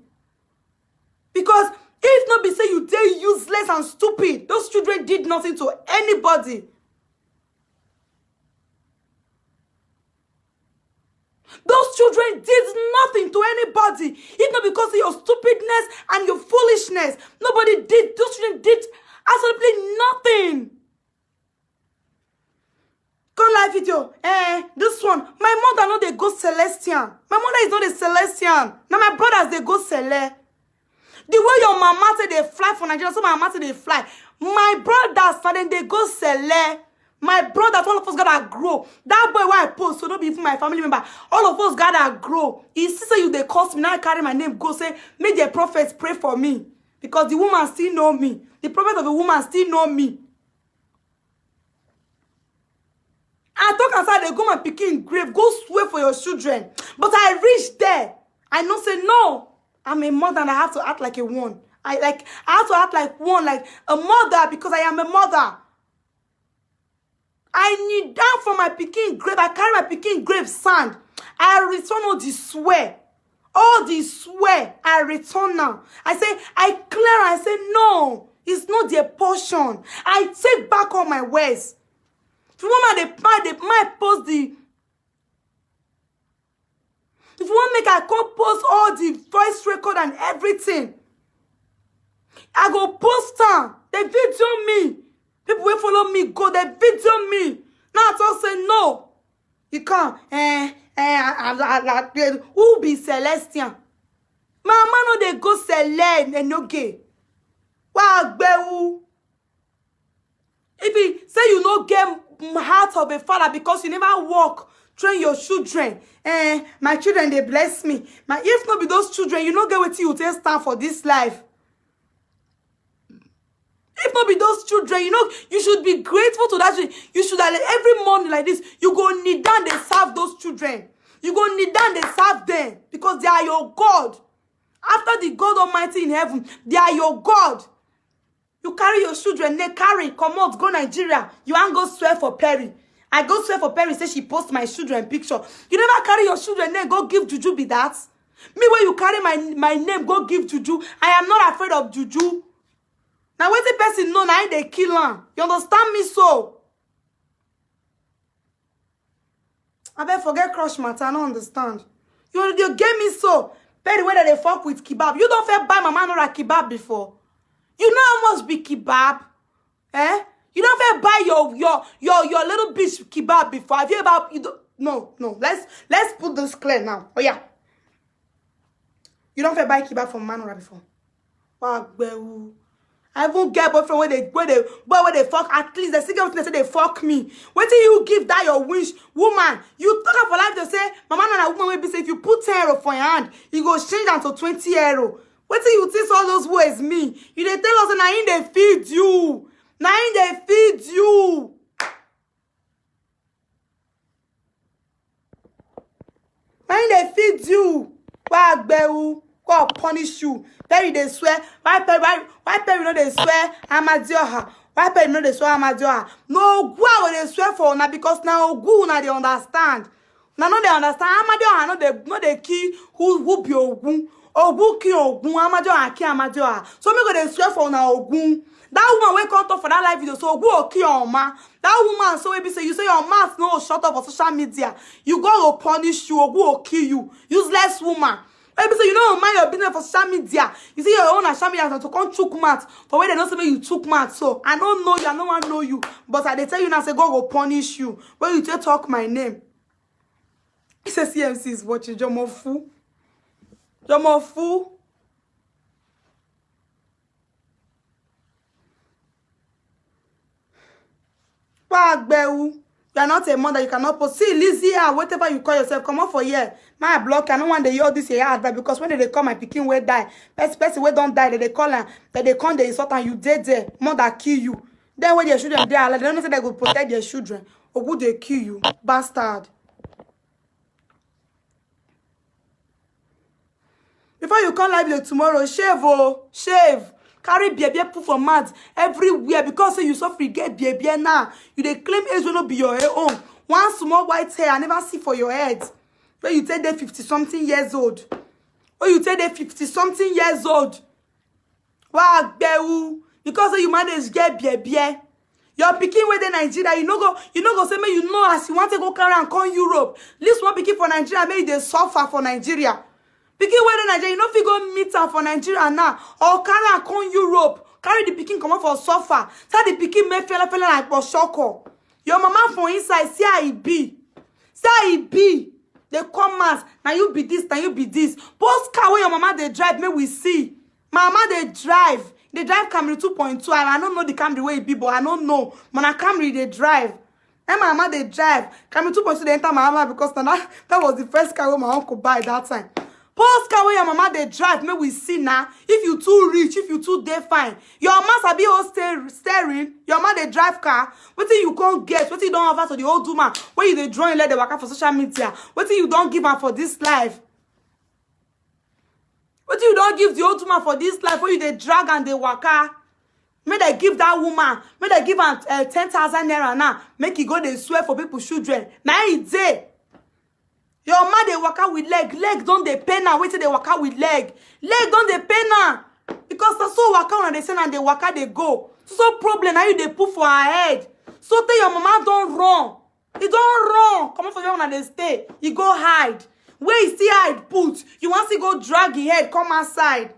Because if not be say you dare useless and stupid, those children did nothing to anybody. Those children did nothing to anybody. If not because of your stupidness and your foolishness. Nobody did. Those children did absolutely nothing. Go live video. This one. My mother know they go Celestian. My mother is not a Celestian. Now my brothers they go Cele. The way your mama say they fly for Nigeria, so my mama say they fly. My brothers, then they go Cele. My brothers, all of us gotta grow. That boy where I post, so don't be even my family member. All of us gotta grow. He say you they cost me. Now I carry my name, go say, make the prophets pray for me. Because the woman still know me. The prophet of the woman still know me. I talk outside, they go my pikin grave, go swear for your children. But I reach there. I know say no. I'm a mother and I have to act like a one. I have to act like one, like a mother because I am a mother. I kneel down for my pikin grave. I carry my pikin grave sand. I return all the swear. All the swear. I return now. I say, I clear. I say, no. It's not their portion. I take back all my words. If you want they might post the... If you want make I come post all the voice record and everything. I go post them. They video me. People will follow me, go, they video me. Now I talk say no. You can't. Who be Celestian? My mama no they go Celeste and no gay. Wagbewu. If he say you no get heart of a father because you never walk, train your children. My children they bless me. If not be those children, you no get what you take stand for this life. If not be those children, you know, you should be grateful to that. You should have every morning like this, you go kneel down, they serve those children. You go kneel down, they serve them because they are your God. After the God Almighty in heaven, they are your God. You carry your children, they carry, come out, go Nigeria. You ain't go swear for Perry. I go swear for Perry, say she post my children picture. You never carry your children, then go give Juju be that. Me when you carry my name, go give Juju. I am not afraid of Juju. Now when the person know now they kill her. You understand me so? I better forget crush matter, I don't understand. You get me so. Perry whether they fuck with kebab. You don't feel buy my man or a kebab before. You know how much be kebab? You don't feel buy your little bitch kebab before. Have you ever you don't no. Let's put this clear now. Oh yeah. You don't buy kiba from man before. I even get boyfriend where they fuck. At least the second thing they say they fuck me. Wait till you give that your wish, woman. You talk for life to say, Mama and a woman will be say if you put 10 euro for your hand, you go change them to 20 euro. Wait till you think all those words me. You they tell us now in they feed you. Now in they feed you. Now in they feed you. God punish you. Perry they swear. Why Perry no they swear? Amadioha. Why Perry no they swear Amadioha? No go they swear for now because now go now they understand. Now no they understand. Amadioha no they key who be Ogun. Ogun ki Ogun. Amadioha ki Amadioha. So me go they swear for now Ogun. That woman wake up for that live video. So go kill your man. That woman so maybe say you say your mouth no shut up for social media. You go punish you or go kill you. Useless woman. Maybe say you don't mind your business for social media. You see your own social media to come took mat for where they don't say you took mat. So I don't know you, I don't want to know you. But I they tell you now say God will punish you. When you just talk my name. He says CMC is watching. Jomo fool. Jomo fool. You are not a mother, you cannot post. See, Lizzie, whatever you call yourself, come on for here. My block, I don't want to hear this here advice because when they call my picking will die. Person will don't die, they call her, they come, they insult and you dead there. Mother kill you. Then when your children die, they don't say they will protect their children. Or would they kill you? Bastard. Before you come live tomorrow, shave. Carry baby put for mouth everywhere because say you suffer get baby now. You they claim age will not be your own. One small white hair I never see for your head. When you tell they 50-something years old. When you tell they 50-something years old. Wow, because you manage get baby. You're picking with the Nigeria. You know go say me you know as you want to go carry and come Europe. This one picking for Nigeria, maybe they suffer for Nigeria. Pikin where Nigeria, you know if you go meet am for Nigeria now, or carry and come Europe, carry the pikin come out for suffer. Say the pikin make fella like for shoko. Your mama for inside, see how it be. See how it be. They come mass, now you be this, now you be this. Post car where your mama they drive, may we see. My mama they drive. They drive Camry 2.2. I don't know the Camry way it be, but I don't know. Man, a Camry they drive. And my mama they drive. Camry 2.2 they enter my mama because that was the first car where my uncle buy that time. Post car where your mama they drive, may we see now. If you too rich, if you too dey fine. Your mama sabi all steering. Your mama they drive car. What till you can't get? What till you don't offer to the old woman? When you they drawing let the worker for social media? What till you don't give her for this life? What till you don't give the old woman for this life? When you they drag and they worker? May they give that woman, may they give her 10,000 naira now. Make you go they swear for people's children. Now it's there. Your man they work out with leg. Leg don't they pay now. Wait till they work out with leg. Leg don't they pay now. Because that's so work out and they send and they work out they go. So problem now you they put for her head. So tell your mama don't run. It don't run. Come on for you and they stay. You go hide. Where you see hide put. You want to go drag your head. Come outside.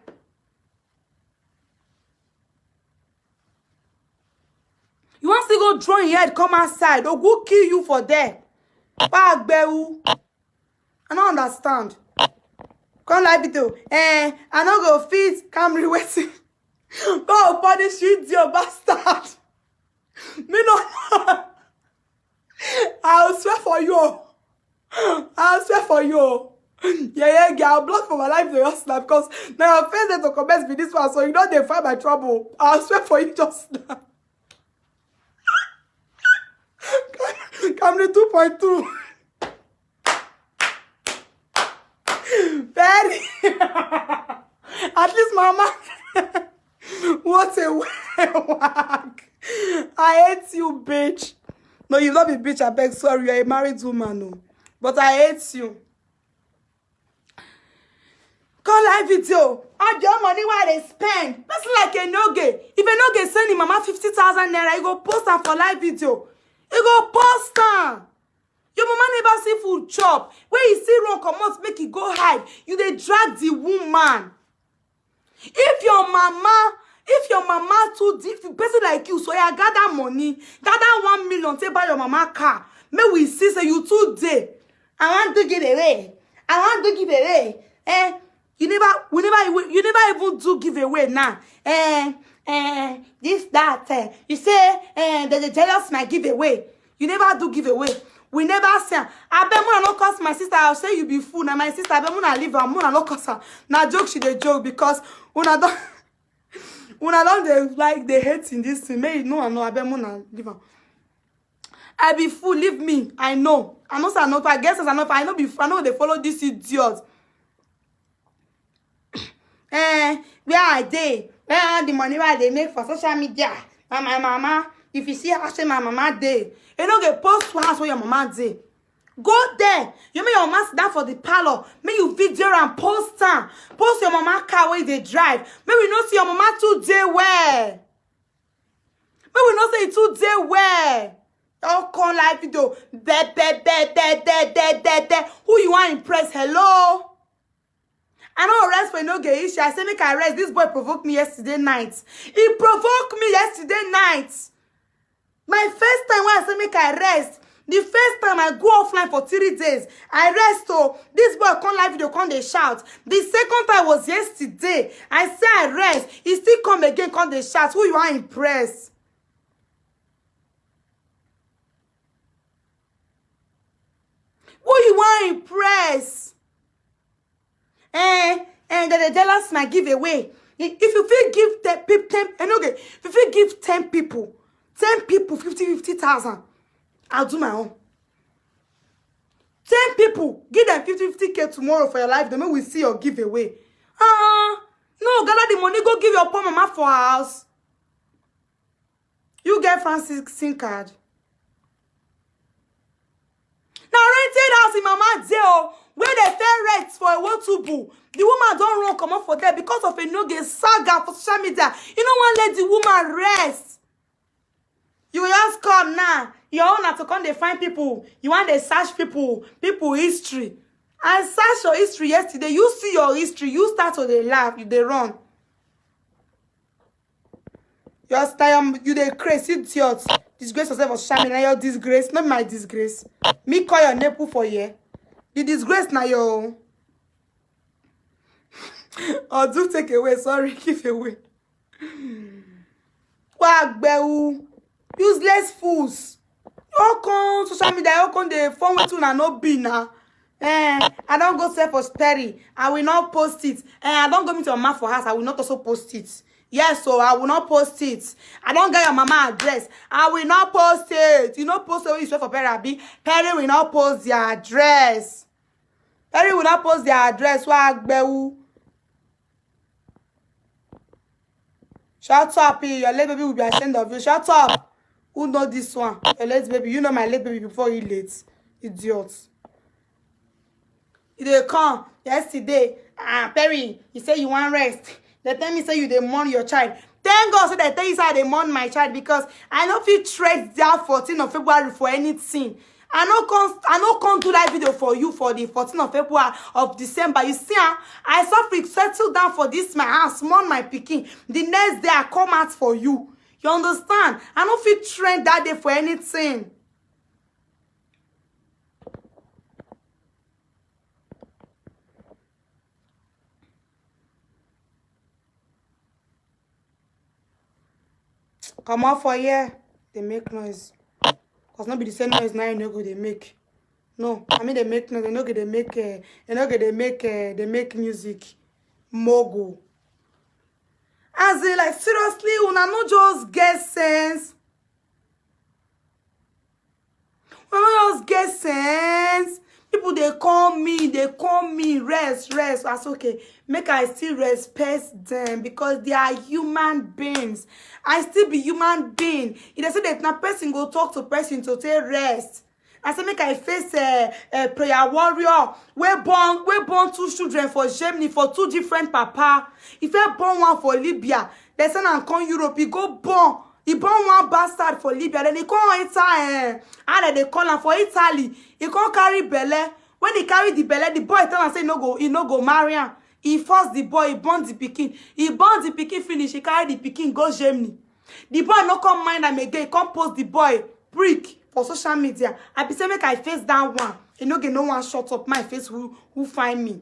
You want to go draw your head. Come outside. Or go kill you for there. Back behu. I don't understand. Come live video. I don't go fit Camry waiting. Go punish you, your bastard. Me no. I'll swear for you. I'll swear for you. Yeah, I'll block for my life to just now because now your face to commence with this one, so you know they find my trouble. I'll swear for you just now. Camry 2.2. Very. At least mama. What a whack. I hate you, bitch. No, you love a bitch, I beg. Sorry, you're a married woman, no. But I hate you. Call live video. All your money why they spend. That's like a no-gay. If a no-gay send him mama 50,000 naira, you go post them for live video. You go post them. Your mama never see food chop. When you see wrong comot, make it go hide. You they drag the woman. If your mama too deep, person like you, so you gather money, gather 1 million, take buy your mama car. May we see say you too day. I want to give away. You never even do giveaway now. This, that. You say, the jealous my giveaway. You never do giveaway. We never say, I bet Muna no cause my sister. I'll say you be fool. Now my sister, I bet Muna leave her. Muna no cause her. Now joke, she dey joke because Una don't they like they hate in this thing. May no, I bet Muna leave her. I be fool, leave me. I know. I know, I know. I guess I know. I know. I know they follow this idiot. Where I dey? Where are the money where they make for social media? And my mama, if you see how say my mama dey, you don't get post to house where your mama dey. Go there. You make your mama sit down for the parlor. Make you video and post her. Post your mama car where they drive. Make we not see your mama today where. Make we not say it today where. Don't call live video. Who you want to impress? Hello? I don't rest for no gay issue. I say make I rest. This boy provoked me yesterday night. He provoked me yesterday night. My first time when I say make I rest. The first time I go offline for 3 days. I rest. Oh, this boy come live video, come they shout. The second time was yesterday. I say I rest. He still come again, come they shout. Who you want to impress? Who you want to impress? And the jealous my giveaway. If you feel give 10, if you feel give 10 people 50,000, I'll do my own. 10 people, give them 50K tomorrow for your life. Then we see your giveaway. No, gather the money, go give your poor mama for her house. You get Francis SIM card. Now rented house in Mama Deo, where they fair rent for a Wotubu. The woman don't run come up for that because of a no-get saga for social media. You don't want to let the woman rest. You just come now. You own to come they find people. You want to search people history. I searched your history yesterday. You see your history. You start to they laugh. You they run. You they crazy idiot. Disgrace yourself for social media. Your disgrace, not my disgrace. Me call your neighbor for you. The disgrace now your. Or do take away. Sorry, give away. Wagbewu. Useless fools. You come social media. You come the phone with you and no be now. I don't go sell for Sperry. I will not post it. I don't go meet your mama for house. I will not also post it. Yes, so I will not post it. I don't get your mama address. I will not post it. You know, post it when you swear for Perry Abi. Perry will not post their address. Perry will not post their address. Shut up, your late baby will be ashamed of you. Shut up. Who know this one? Your late baby. You know my late baby before he late. Idiots. They come yesterday. Perry, you say you want rest. They tell me say you they mourn your child. Thank God, so they tell you say they mourn my child because I don't feel trade there 14th of February for anything. I no come do that video for you for the 14th of February of December. You see, I suffer settle down for this my house, mourn my pikin. The next day I come out for you. You understand? I don't feel trend that day for anything. Come out for here, they make noise. Cause not be the same noise now you know go they make. No, I mean they make noise. They know they make. They make music. Mogo. As in like seriously, una not just get sense. Una not just get sense. People they call me, rest. That's okay. Make I still respect them because they are human beings. I still be human being. If they say that na person go talk to person to take rest. I say make I face a prayer warrior. We born 2 children for Germany for 2 different papa. If I born one for Libya, they say na come Europe. He go born. He born one bastard for Libya. Then he come enter. How they call him for Italy? He come carry belle. When he carry the belle, the boy tell him say he no go marry him. He force the boy. He born the pikin. He born the pikin finish. He carry the pikin go Germany. The boy no come mind am again. He come post the boy prick for social media. I be say make I face that one. He no get no one shut up my face who find me.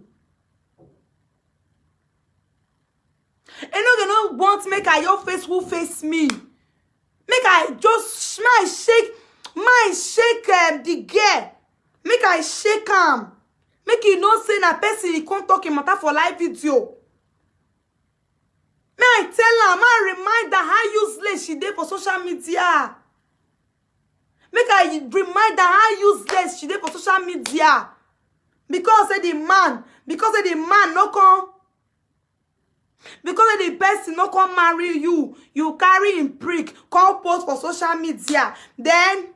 And no they no want make I your face who face me. Make I just my shake the girl. Make I shake am. Make you know say na person he come talk him matter for live video. May I tell am, I remind her how useless she did for social media. Make I remind her how useless she did for social media. Because the man no come. Because the person no come marry you. You carry him prick, come post for social media. Then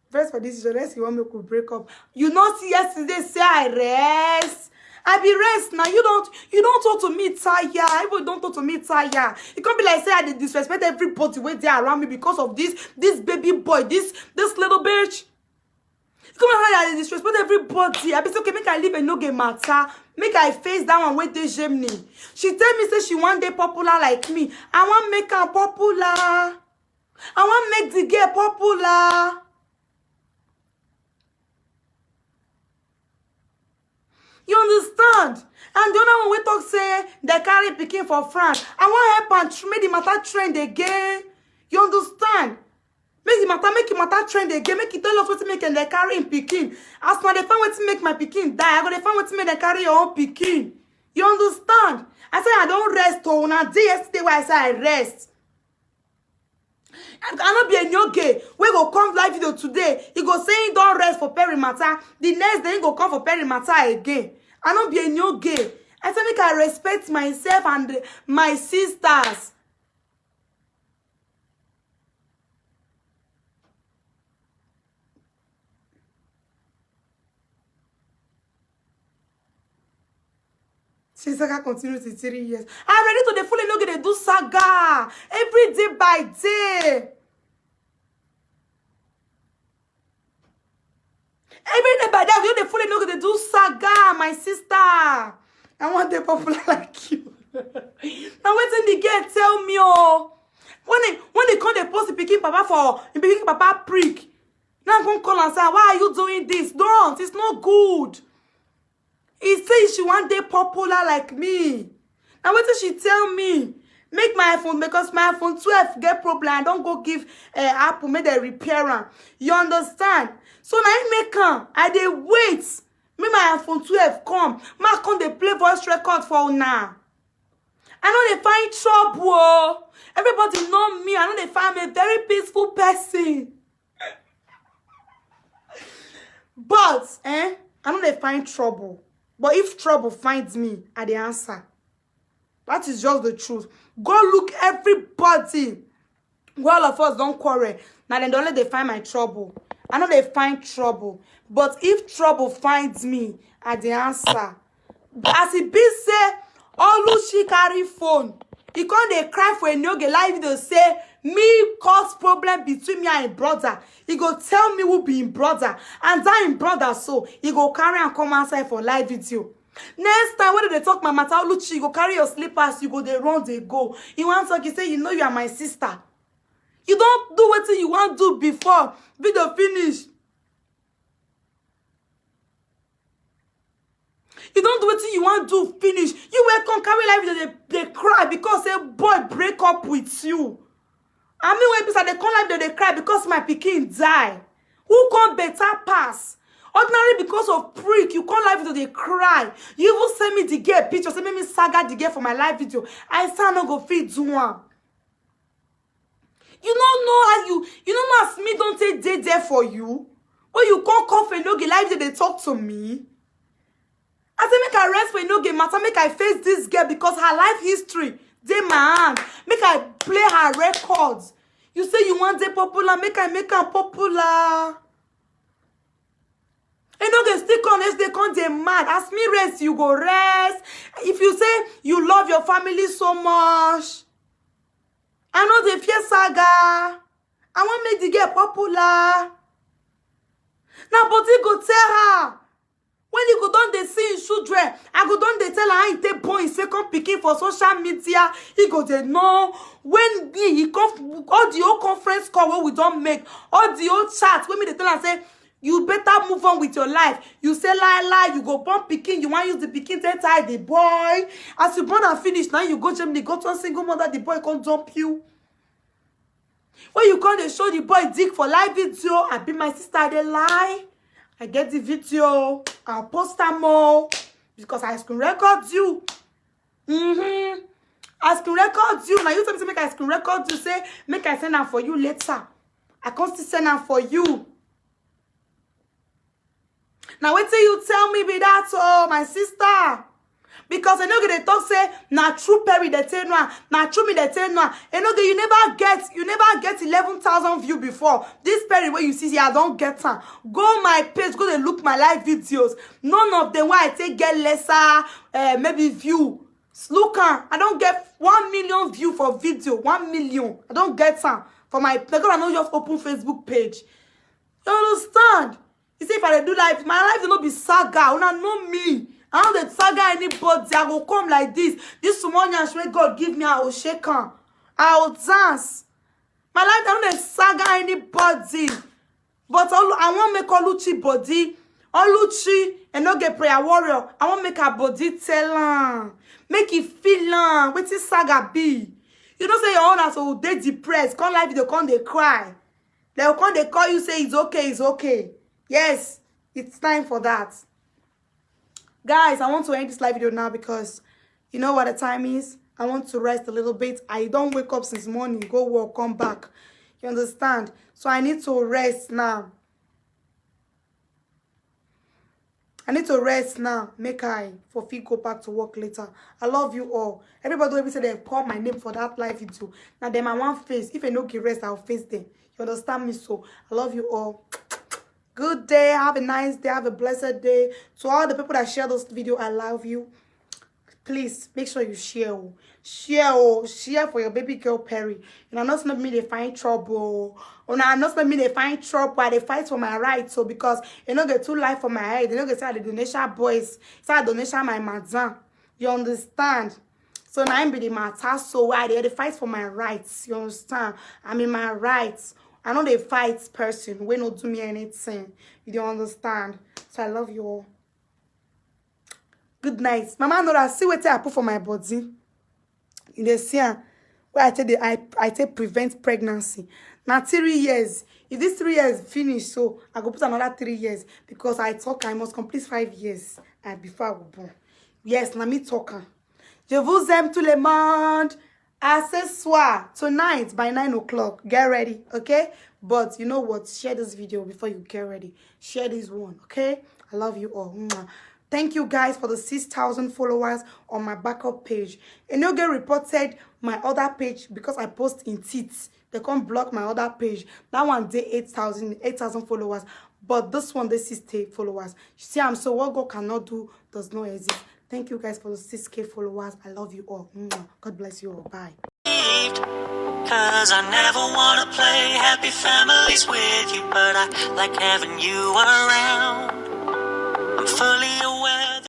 first for this unless you want me to break up. You know see yesterday say I rest. I be rest now. You don't talk to me tired. Everybody don't talk to me tired. It can't be like say I dey disrespect everybody when they are around me because of this baby boy, this little bitch. It can't be like I dey disrespect everybody. I be say okay, make I leave a no game matter. Make I face that one with the Gemini. She tell me say she want dey popular like me. I want make her popular. I want make the girl popular. You understand? And the other one we talk say they carry pikin for France. I want help and make the matter trend again. You understand? Make the matter trend again. Make it tell us what to make and they carry in pikin. As for the find what to make my pikin die, I got the find what to make they carry your own pikin. You understand? I say I don't rest. Oh, now day yesterday why I say I rest. I cannot be a new gay. We go come live video today. He go say he don't rest for perimeter. The next day he go come for perimeter again. I not be a new gay. I say make I respect myself and my sisters. She saga continues to 3 years. I'm ready to the fully look at the do saga every day by day. Every day by day, you the fully look at the do saga, my sister. I want the popular like you. Now waiting the girl tell me oh. When they come they post the picking papa for the picking papa prick. Now I'm gonna call and say, why are you doing this? Don't, it's not good. He says she want day popular like me. Now what did she tell me? Make my iPhone because my iPhone 12 get problem. I don't go give Apple make the repair am. You understand? So now I make am. I dey wait. Make my iPhone 12 come. Ma come dey play voice record for now. I know they find trouble. Everybody know me. I know they find me a very peaceful person. But I know they find trouble. But if trouble finds me, I the answer. That is just the truth. Go look everybody. All of us don't quarrel. Now then don't let they find my trouble. I know they find trouble. But if trouble finds me, I the answer. As it be say, all she carry phone. He can't they cry for a new live video say me cause problem between me and him brother. He go tell me who be him brother. And that him brother so he go carry and come outside for live video. Next time when they talk my matter, Luchi, you go carry your slippers, you go they run, they go. He wants to say, you know you are my sister. You don't do what you want to do before video finish. You don't do what you want to do finish. You will come carry live video, they cry because a boy break up with you. I mean when people they come live video, they cry because my pikin die. Who come better pass? Ordinary because of prick, you come live video, they cry. You even send me the girl picture, send me saga the girl for my live video. I say I no go fit do one. You don't know how you don't know as me don't take day there for you. When you come for no get live video, they talk to me. I say make I rest for no game matter, make I face this girl because her life history, they my hand. Make I play her records. You say you want the popular, make her popular. And don't get stick on this, they can't they mad. As me rest, you go rest. If you say you love your family so much, I know the fear saga. I want make the girl popular. Now, but he go tell her. When you go down, they see his children. I go down, they tell her how he take born his second picking for social media. He go, they know. When he come, all the old conference call where we don't make, all the old chats, when me they tell her, say, You better move on with your life. You say lie, you go born pikin, you want use the pikin to tie the boy. As you born and finish, now you go Germany, go to a single mother, the boy can't dump you. When you come, they show the boy dick for live video. I be my sister, they lie. I get the video. I'll post them more because I screen record you. I screen record you. Now you tell me to make I screen record you. Say make I send them for you later. I can't still send them for you. Now wait till you tell me be that, oh my sister. Because I know they talk say na true Perry they tell no, na true me they tell no. You know you never get 11,000 views before. This Perry where you see here, I don't get her. Go my page, go and look my live videos. None of them why I take get lesser maybe view. Look her, I don't get 1 million view for video. 1 million. I don't get her for my because I know just open Facebook page. You understand? You see if I do live, my life will not be saga. You know me. I don't dey saga anybody. I go come like this. This small nyash wey God give me, I will shake on. I will dance. My life, I don't dey saga anybody. But I want make Oluchi body. Oluchi and not get prayer warrior. I want make her body tell her. Make it feel her. Wetin saga be? You don't say your own as so they depressed. Come live video, come they cry. They'll come they call you say it's okay, it's okay. Yes, it's time for that. Guys, I want to end this live video now because you know what the time is. I want to rest a little bit. I don't wake up since morning, go work, come back. You understand? So I need to rest now. I need to rest now. Make I for fee go back to work later. I love you all. Everybody will say they call my name for that live video. Now them I want face. If I no give rest, I'll face them. You understand me? So I love you all. Good day. Have a nice day. Have a blessed day. To all the people that share this video, I love you. Please make sure you share. Share for your baby girl Perry. You know, not me they find trouble. Or not me they find trouble. They fight for my rights. So because you know get too life for my head. You know get the donation boys. Start donation my madam. You understand? So now I'm be the matter. So why they fight for my rights? You understand? I mean my rights. I know they fight person. We not do me anything. You don't understand. So I love you all. Good night. Mama know that see what I put for my body. In the see where I take prevent pregnancy. Now 3 years. If this 3 years finish, so I go put another 3 years because I talk I must complete 5 years before I go born. Yes, now me talking. Je vous aime tout le monde. À ce soir, tonight by 9 o'clock. Get ready, okay? But you know what? Share this video before you get ready. Share this one, okay? I love you all. Thank you guys for the 6,000 followers on my backup page. And you get reported my other page because I post in teeth. They can't block my other page. That one they 8,000 followers. But this one they 60 followers. You see, I'm so what God cannot do does not exist. Thank you guys for the 6K followers. I love you all. God bless you all. Bye. Cause I never wanna play happy families with you, but I like having you around.